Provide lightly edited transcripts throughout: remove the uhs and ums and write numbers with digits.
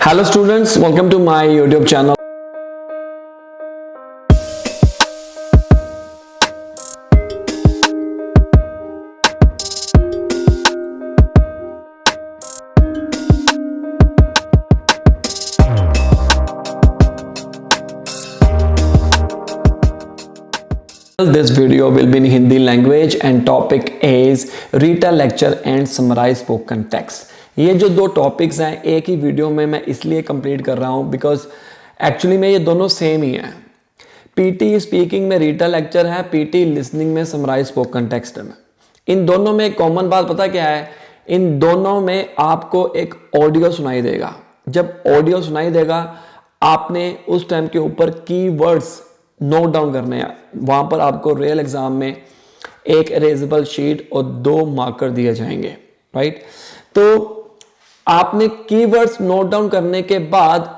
Hello students, welcome to my YouTube channel. This video will be in Hindi language and topic is retell lecture and summarize spoken text. ये जो दो topics हैं एक ही video में मैं इसलिए complete कर रहा हूँ बिकॉज एक्चुअली में ये दोनों सेम ही हैं। पीटी स्पीकिंग में रीटा लेक्चर है, पीटी लिसनिंग में समराइज स्पोकन टेक्स्ट में। इन दोनों में एक कॉमन बात पता क्या है, इन दोनों में आपको एक ऑडियो सुनाई देगा। जब ऑडियो सुनाई देगा आपने उस टाइम के ऊपर कीवर्ड्स नोट डाउन करने हैं। वहां पर आपको रियल एग्जाम में एक इरेजेबल शीट और 2 मार्कर दिए जाएंगे, राइट। तो आपने कीवर्ड्स नोट डाउन करने के बाद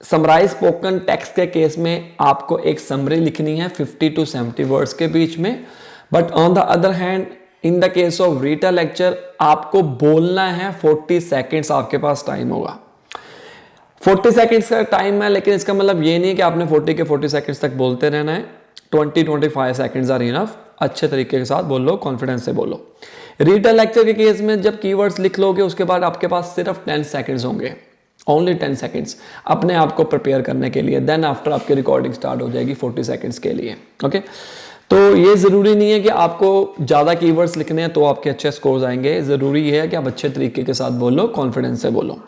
समराइज स्पोकन टेक्स्ट के केस में आपको एक समरी लिखनी है 50 to 70 वर्ड्स के बीच में। But on the other hand in the case of Rita lecture आपको बोलना है 40 सेकेंड्स आपके पास टाइम होगा। 40 सेकेंड्स का टाइम है, लेकिन इसका मतलब ये नहीं कि आपने 40 के 40 सेकेंड्स तक बोलते रहना है। 20-25 सेकेंड्स आर इनफ। अच्छे तरीके के साथ बोलो, कॉन्फिडेंस से बोलो। रीटा लेक्चर के केस में जब कीवर्ड्स लिख लोगे उसके बाद आपके पास सिर्फ 10 सेकेंड्स होंगे, ओनली 10 सेकेंड्स अपने आप को प्रिपेयर करने के लिए। देन आफ्टर आपकी रिकॉर्डिंग स्टार्ट हो जाएगी 40 सेकेंड्स के लिए, ओके। तो ये ज़रूरी नहीं है कि आपको ज़्यादा कीवर्ड्स लिखने हैं तो आपके अच्छे स्कोर्स आएंगे। ज़रूरी है कि आप अच्छे तरीके के साथ बोलो, कॉन्फिडेंस से बोलो।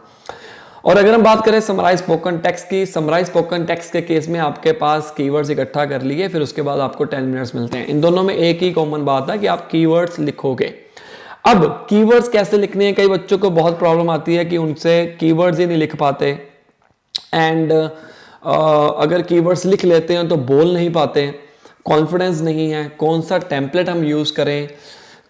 और अगर हम बात करें समराइज स्पोकन टेक्स्ट की, समराइज स्पोकन टेक्स्ट के केस में आपके पास कीवर्ड्स इकट्ठा कर लिए, फिर उसके बाद आपको 10 मिनट्स मिलते हैं। इन दोनों में एक ही कॉमन बात है कि आप कीवर्ड्स लिखोगे। अब कीवर्ड्स कैसे लिखने हैं, कई बच्चों को बहुत प्रॉब्लम आती है कि उनसे कीवर्ड्स ही नहीं लिख पाते एंड अगर कीवर्ड्स लिख लेते हैं तो बोल नहीं पाते, कॉन्फिडेंस नहीं है, कौन सा टेम्पलेट हम यूज करें।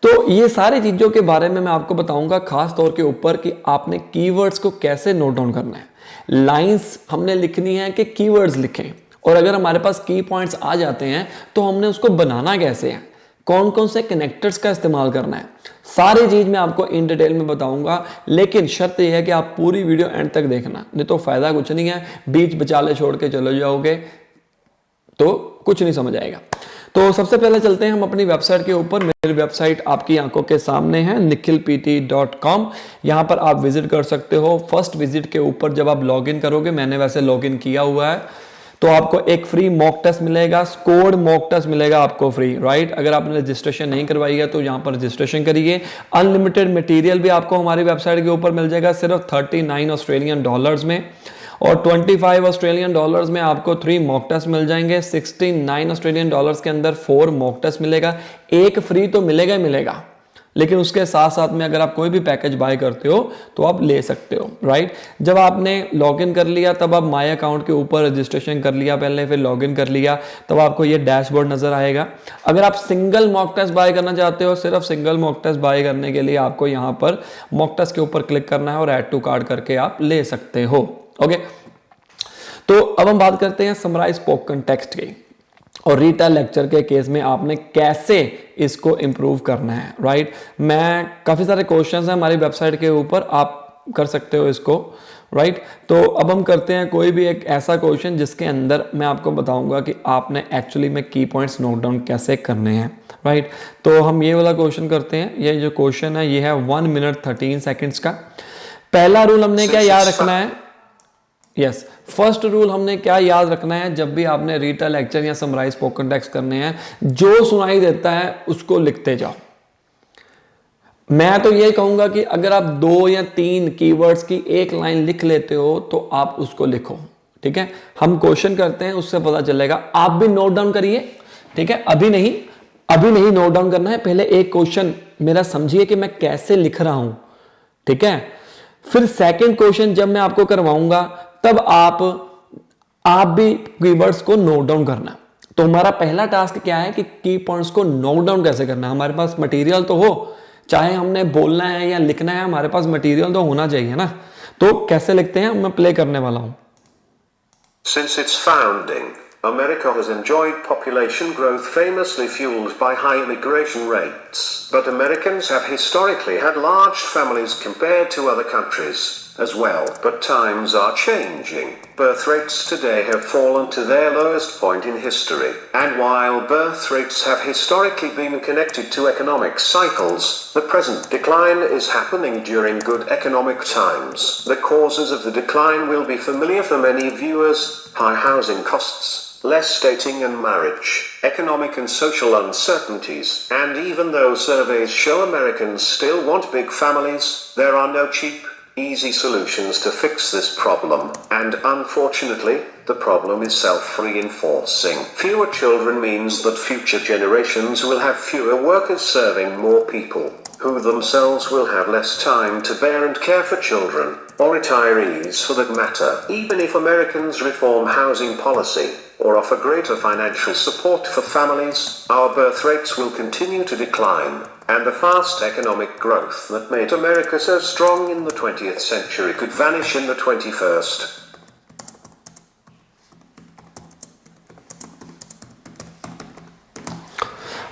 तो ये सारी चीज़ों के बारे में मैं आपको बताऊंगा खास तौर के ऊपर कि आपने कीवर्ड्स को कैसे नोट डाउन करना है। लाइंस हमने लिखनी है कि कीवर्ड्स लिखें, और अगर हमारे पास की पॉइंट्स आ जाते हैं तो हमने उसको बनाना कैसे है, कौन कौन से कनेक्टर्स का इस्तेमाल करना है, सारी चीज़ मैं आपको इन डिटेल में बताऊंगा। लेकिन शर्त यह है कि आप पूरी वीडियो एंड तक देखना, नहीं तो फायदा कुछ नहीं है। बीच बचाले छोड़ के चले जाओगे तो कुछ नहीं समझ आएगा। तो सबसे पहले चलते हैं हम अपनी वेबसाइट के ऊपर। मेरी वेबसाइट आपकी आंखों के सामने है, nikhilpt.com। यहाँ पर आप विजिट कर सकते हो। फर्स्ट विजिट के ऊपर जब आप लॉगिन करोगे, मैंने वैसे लॉगिन किया हुआ है, तो आपको एक फ्री मॉक टेस्ट मिलेगा, स्कोर्ड मॉक टेस्ट मिलेगा आपको फ्री, राइट। अगर आपने रजिस्ट्रेशन नहीं करवाई है तो यहाँ पर रजिस्ट्रेशन करिए। अनलिमिटेड मटेरियल भी आपको हमारी वेबसाइट के ऊपर मिल जाएगा सिर्फ 39 ऑस्ट्रेलियन डॉलर्स में, और 25 ऑस्ट्रेलियन डॉलर्स में आपको 3 मॉक टेस्ट मिल जाएंगे। 69 ऑस्ट्रेलियन डॉलर्स के अंदर 4 मॉक टेस्ट मिलेगा। एक फ्री तो मिलेगा ही मिलेगा, लेकिन उसके साथ साथ में अगर आप कोई भी पैकेज बाय करते हो तो आप ले सकते हो, राइट। जब आपने लॉगिन कर लिया तब आप माय अकाउंट के ऊपर रजिस्ट्रेशन कर लिया पहले, फिर लॉगिन कर लिया, तब आपको ये डैशबोर्ड नजर आएगा। अगर आप सिंगल मॉक टेस्ट बाय करना चाहते हो, सिर्फ सिंगल मॉक टेस्ट बाय करने के लिए आपको यहाँ पर मॉक टेस्ट के ऊपर क्लिक करना है और ऐड टू कार्ट करके आप ले सकते हो, ओके। तो अब हम बात करते हैं समराइज स्पोकन टेक्स्ट की, और रीटा लेक्चर के केस में आपने कैसे इसको इंप्रूव करना है, राइट। मैं काफ़ी सारे क्वेश्चंस हैं हमारी वेबसाइट के ऊपर, आप कर सकते हो इसको, राइट। तो अब हम करते हैं कोई भी एक ऐसा क्वेश्चन जिसके अंदर मैं आपको बताऊंगा कि आपने एक्चुअली में की पॉइंट्स नोट डाउन कैसे करने हैं, राइट। तो हम ये वाला क्वेश्चन करते हैं। ये जो क्वेश्चन है ये है 1 मिनट 13 सेकेंड्स का। पहला रूल हमने क्या याद रखना है, यस, फर्स्ट रूल हमने क्या याद रखना है, जब भी आपने रीटा लेक्चर या समराइज स्पोकन टेक्स्ट करने हैं, जो सुनाई देता है उसको लिखते जाओ। मैं तो ये कहूंगा कि अगर आप 2 या 3 कीवर्ड्स की एक लाइन लिख लेते हो तो आप उसको लिखो, ठीक है। हम क्वेश्चन करते हैं, उससे पता चलेगा। आप भी नोट डाउन करिए, ठीक है। अभी नहीं नोट डाउन करना है, पहले एक क्वेश्चन मेरा समझिए कि मैं कैसे लिख रहा हूं, ठीक है। फिर सेकंड क्वेश्चन जब मैं आपको करवाऊंगा तब आप भी कीवर्ड्स को नोट डाउन करना। तो हमारा पहला टास्क क्या है कि की पॉइंट्स को नोट डाउन कैसे करना है। हमारे पास मटेरियल तो हो, चाहे हमने बोलना है या लिखना है, हमारे पास मटेरियल तो होना चाहिए ना। तो कैसे लिखते हैं मैं प्ले करने वाला हूं। Since its founding, America has enjoyed population growth famously fueled by high immigration rates. But Americans have historically had large families compared to other countries. as well. But times are changing. Birth rates today have fallen to their lowest point in history. And while birth rates have historically been connected to economic cycles, the present decline is happening during good economic times. The causes of the decline will be familiar for many viewers: high housing costs, less dating and marriage, economic and social uncertainties, and even though surveys show Americans still want big families, there are no cheap, easy solutions to fix this problem, and unfortunately, the problem is self-reinforcing. Fewer children means that future generations will have fewer workers serving more people, who themselves will have less time to bear and care for children, or retirees for that matter. Even if Americans reform housing policy, or offer greater financial support for families, our birth rates will continue to decline, and the fast economic growth that made America so strong in the 20th century could vanish in the 21st.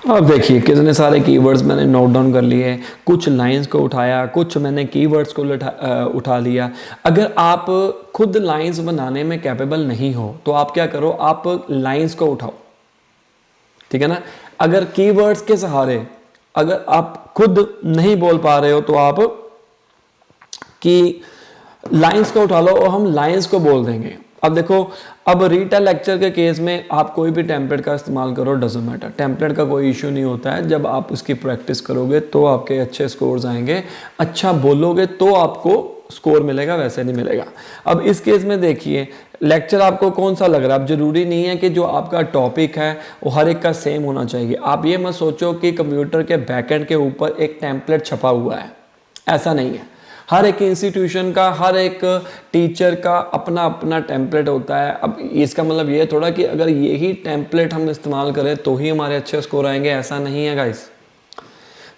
अब देखिए कितने सारे keywords मैंने note down कर लिए, कुछ lines को उठाया, कुछ मैंने कीवर्ड्स को उठा लिया। अगर आप खुद लाइंस बनाने में कैपेबल नहीं हो तो आप क्या करो, आप लाइंस को उठाओ, ठीक है ना। अगर कीवर्ड्स के सहारे अगर आप खुद नहीं बोल पा रहे हो तो आप कि लाइंस को उठा लो और हम लाइंस को बोल देंगे। अब देखो, अब रीटा लेक्चर के केस में आप कोई भी टेम्पलेट का इस्तेमाल करो, डजंट मैटर, टेम्पलेट का कोई इशू नहीं होता है। जब आप उसकी प्रैक्टिस करोगे तो आपके अच्छे स्कोर्स आएंगे, अच्छा बोलोगे तो आपको स्कोर मिलेगा, वैसे नहीं मिलेगा। अब इस केस में देखिए लेक्चर आपको कौन सा लग रहा है। अब जरूरी नहीं है कि जो आपका टॉपिक है वो हर एक का सेम होना चाहिए। आप ये मत सोचो कि कंप्यूटर के बैकएंड के ऊपर एक टेम्पलेट छपा हुआ है, ऐसा नहीं है। हर एक इंस्टीट्यूशन का, हर एक टीचर का अपना अपना टेम्पलेट होता है। अब इसका मतलब ये थोड़ा कि अगर यही टेम्पलेट हम इस्तेमाल करें तो ही हमारे अच्छे स्कोर आएंगे, ऐसा नहीं है गाइस।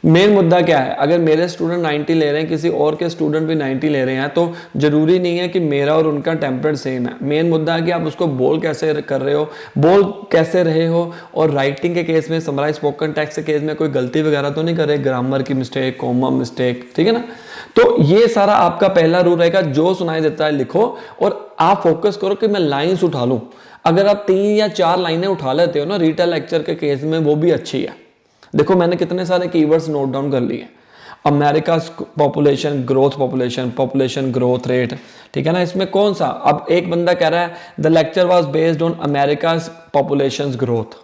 मेन मुद्दा क्या है, अगर मेरे स्टूडेंट 90 ले रहे हैं, किसी और के स्टूडेंट भी 90 ले रहे हैं, तो जरूरी नहीं है कि मेरा और उनका टेम्पलेट सेम है। मेन मुद्दा है कि आप उसको बोल कैसे कर रहे हो, बोल कैसे रहे हो, और राइटिंग के केस में, समराइज स्पोकन टेक्स्ट के केस में कोई गलती वगैरह तो नहीं कर रहे, ग्रामर की मिस्टेक, कॉमा मिस्टेक, ठीक है ना। तो ये सारा आपका पहला रूल रहेगा, जो सुनाई देता है लिखो और आप फोकस करो कि मैं लाइन्स उठा लूं। अगर आप 3 या 4 लाइनें उठा लेते हो ना रीटा लेक्चर के केस में, वो भी अच्छी है। देखो मैंने कितने सारे कीवर्ड्स नोट डाउन कर लिए। America population growth, population growth rate, ठीक है ना। इसमें कौन सा, अब एक बंदा कह रहा है the lecture was based on America population growth.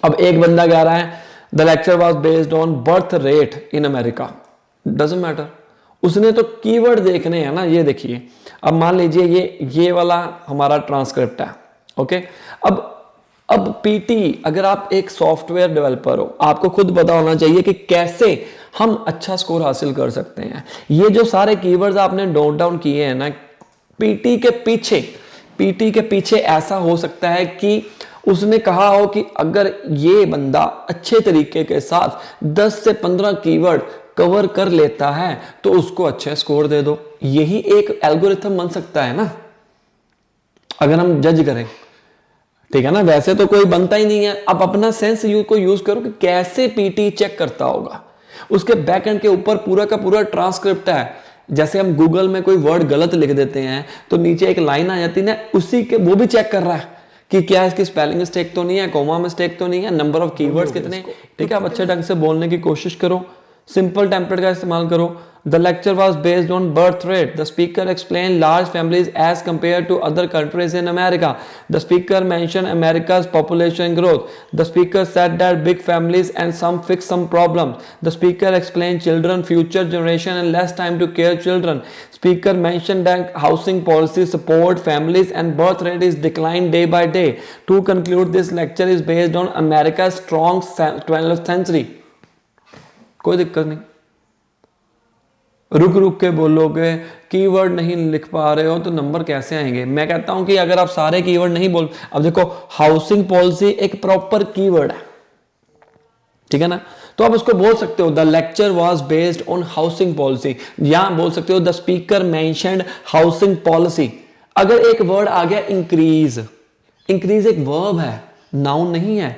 अब एक बंदा कह रहा है the lecture was based on birth rate in America. Doesn't matter, उसने तो कीवर्ड देखने हैं ना। ये देखिए, अब मान लीजिए ये वाला हमारा ट्रांसक्रिप्ट है, ओके। अब पीटी, अगर आप एक सॉफ्टवेयर डेवलपर हो, आपको खुद पता होना चाहिए कि कैसे हम अच्छा स्कोर हासिल कर सकते हैं। ये जो सारे कीवर्ड्स आपने नोट डाउन किए हैं ना, पीटी के पीछे ऐसा हो सकता है कि उसने कहा हो कि अगर ये बंदा अच्छे तरीके के साथ 10 से 15 कीवर्ड कवर कर लेता है तो उसको अच्छे स्कोर दे दो। यही एक एल्गोरिथम बन सकता है ना, अगर हम जज करें, ठीक है ना। वैसे तो कोई बनता ही नहीं है। अब अपना सेंस को यूज करो कि कैसे पीटी चेक करता होगा। उसके बैकएंड के ऊपर पूरा का पूरा ट्रांसक्रिप्ट है। जैसे हम गूगल में कोई वर्ड गलत लिख देते हैं तो नीचे एक लाइन आ जाती है ना, उसी के वो भी चेक कर रहा है कि क्या इसकी स्पेलिंग मिस्टेक तो नहीं है, कॉमा मिस्टेक तो नहीं है, नंबर ऑफ कीवर्ड्स कितने, ठीक है। आप अच्छे ढंग से बोलने की कोशिश करो, सिंपल टेम्पलेट का इस्तेमाल करो। The lecture was based on birth rate. The speaker explained large families as compared to other countries in America. The speaker mentioned America's population growth. The speaker said that big families and some fix some problems. The speaker explained children, future generation and less time to care children. Speaker mentioned that housing policy support families and birth rate is declined day by day. To conclude, this lecture is based on America's strong 12th century. कोई दिक्कत नहीं, रुक के बोलोगे। Keyword नहीं लिख पा रहे हो तो नंबर कैसे आएंगे। मैं कहता हूं कि अगर आप सारे कीवर्ड नहीं बोल, अब देखो हाउसिंग पॉलिसी एक प्रॉपर कीवर्ड है, ठीक है ना। तो आप उसको बोल सकते हो the lecture was based on housing policy, या बोल सकते हो the speaker mentioned housing policy. अगर एक वर्ड आ गया इंक्रीज एक वर्ब है, नाउन नहीं है।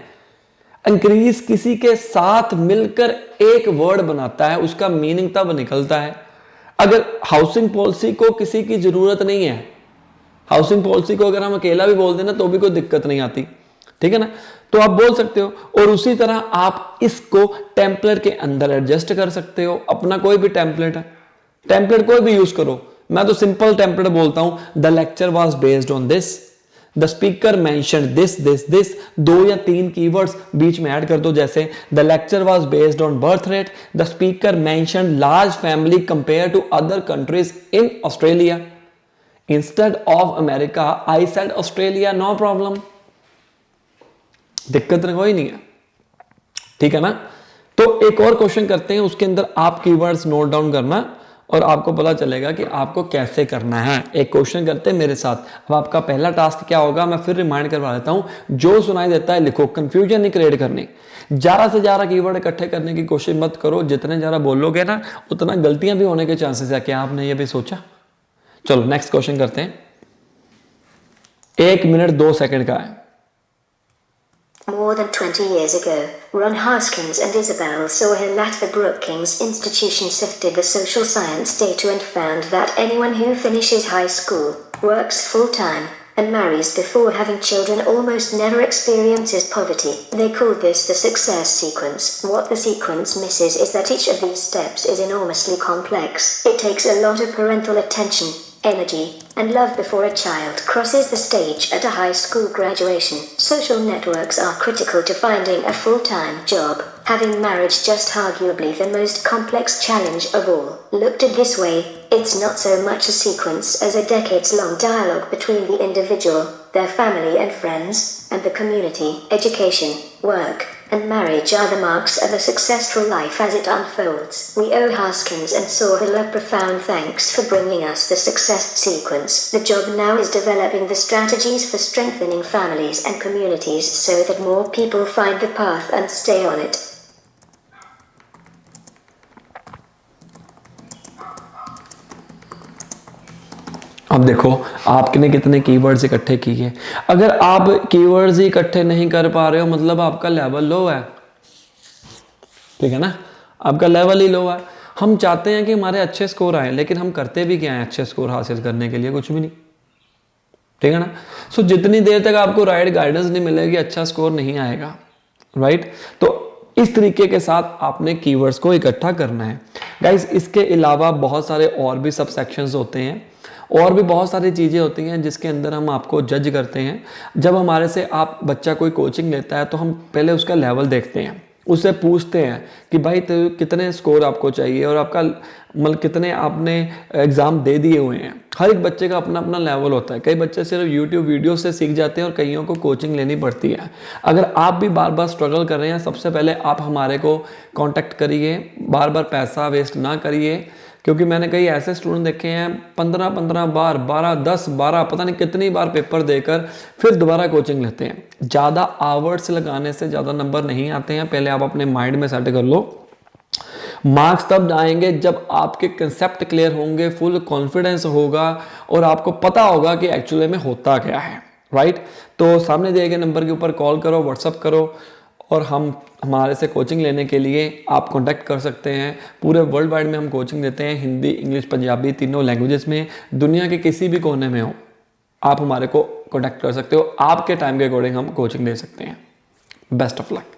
इंक्रीज किसी के साथ मिलकर एक वर्ड बनाता है, उसका मीनिंग तब निकलता है अगर हाउसिंग पॉलिसी को किसी की जरूरत नहीं है, हाउसिंग पॉलिसी को अगर हम अकेला भी बोल देना तो भी कोई दिक्कत नहीं आती, ठीक है ना, तो आप बोल सकते हो। और उसी तरह आप इसको टेम्पलेट के अंदर एडजस्ट कर सकते हो, अपना कोई भी टेम्पलेट है, टेम्पलेट कोई भी यूज करो। मैं तो सिंपल टेम्पलेट बोलता हूं, the lecture was based on this, the speaker mention this this this, 2 या 3 कीवर्ड्स बीच में ऐड कर दो, जैसे the lecture was based on birth rate, the speaker mention large family compare to other countries in Australia, instead of America I said Australia, no problem, दिक्कत कोई नहीं है, ठीक है ना। तो एक और क्वेश्चन करते हैं, उसके अंदर आप कीवर्ड्स नोट डाउन करना और आपको पता चलेगा कि आपको कैसे करना है। एक क्वेश्चन करते हैं मेरे साथ। अब आपका पहला टास्क क्या होगा, मैं फिर रिमाइंड करवा देता हूं, जो सुनाई देता है लिखो, कंफ्यूजन नहीं क्रिएट करनी, ज्यादा से ज्यादा कीवर्ड इकट्ठे करने की कोशिश मत करो, जितने ज्यादा बोलोगे ना उतना गलतियां भी होने के चांसेस है। क्या आपने ये भी सोचा? चलो नेक्स्ट क्वेश्चन करते हैं, 1 मिनट 2 सेकंड का है। More than 20 years ago, Ron Haskins and Isabel Sohail at the Brookings Institution sifted the social science data and found that anyone who finishes high school, works full-time, and marries before having children almost never experiences poverty. They call this the success sequence. What the sequence misses is that each of these steps is enormously complex. It takes a lot of parental attention, energy, and love before a child crosses the stage at a high school graduation. Social networks are critical to finding a full-time job, having marriage just arguably the most complex challenge of all. Looked at this way, it's not so much a sequence as a decades-long dialogue between the individual, their family and friends, and the community. Education, work, and marriage are the marks of a successful life as it unfolds. We owe Haskins and Sohail a profound thanks for bringing us the success sequence. The job now is developing the strategies for strengthening families and communities so that more people find the path and stay on it. अब देखो आपने कितने keywords इकट्ठे किए। अगर आप keywords ही इकट्ठे नहीं कर पा रहे हो मतलब आपका लेवल लो है, ठीक है ना, आपका लेवल ही लो है। हम चाहते हैं कि हमारे अच्छे स्कोर आए, लेकिन हम करते भी क्या है अच्छे स्कोर हासिल करने के लिए? कुछ भी नहीं, ठीक है ना। सो जितनी देर तक आपको राइट गाइडेंस नहीं मिलेगी अच्छा स्कोर नहीं आएगा, राइट। तो इस तरीके के साथ आपने कीवर्ड्स को इकट्ठा करना है गाइस। इसके अलावा बहुत सारे और भी सब सेक्शंस होते हैं और भी बहुत सारी चीज़ें होती हैं जिसके अंदर हम आपको जज करते हैं। जब हमारे से आप बच्चा कोई कोचिंग लेता है तो हम पहले उसका लेवल देखते हैं, उससे पूछते हैं कि भाई तो कितने स्कोर आपको चाहिए और आपका मतलब कितने आपने एग्ज़ाम दे दिए हुए हैं। हर एक बच्चे का अपना अपना लेवल होता है। कई बच्चे सिर्फ यूट्यूब वीडियो से सीख जाते हैं और कईयों को कोचिंग लेनी पड़ती है। अगर आप भी बार बार स्ट्रगल कर रहे हैं, सबसे पहले आप हमारे को कांटेक्ट करिए, बार बार पैसा वेस्ट ना करिए, क्योंकि मैंने कई ऐसे स्टूडेंट देखे हैं 15 बार 12 पता नहीं कितनी बार पेपर देकर फिर दोबारा कोचिंग लेते हैं। ज़्यादा आवर्स लगाने से ज़्यादा नंबर नहीं आते हैं। पहले आप अपने माइंड में सेट कर लो। मार्क्स तब आएंगे जब आपके कंसेप्ट क्लियर होंगे, फुल कॉन्फिडेंस होगा और आपको पता होगा कि एक्चुअली में होता क्या है, राइट। तो सामने दिए गए नंबर के ऊपर कॉल करो, व्हाट्सअप करो और हम हमारे से कोचिंग लेने के लिए आप कांटेक्ट कर सकते हैं। पूरे वर्ल्ड वाइड में हम कोचिंग देते हैं, हिंदी, इंग्लिश, पंजाबी तीनों लैंग्वेजेस में। दुनिया के किसी भी कोने में हो आप हमारे को कांटेक्ट कर सकते हो। आपके टाइम के अकॉर्डिंग हम कोचिंग दे सकते हैं। Best of luck.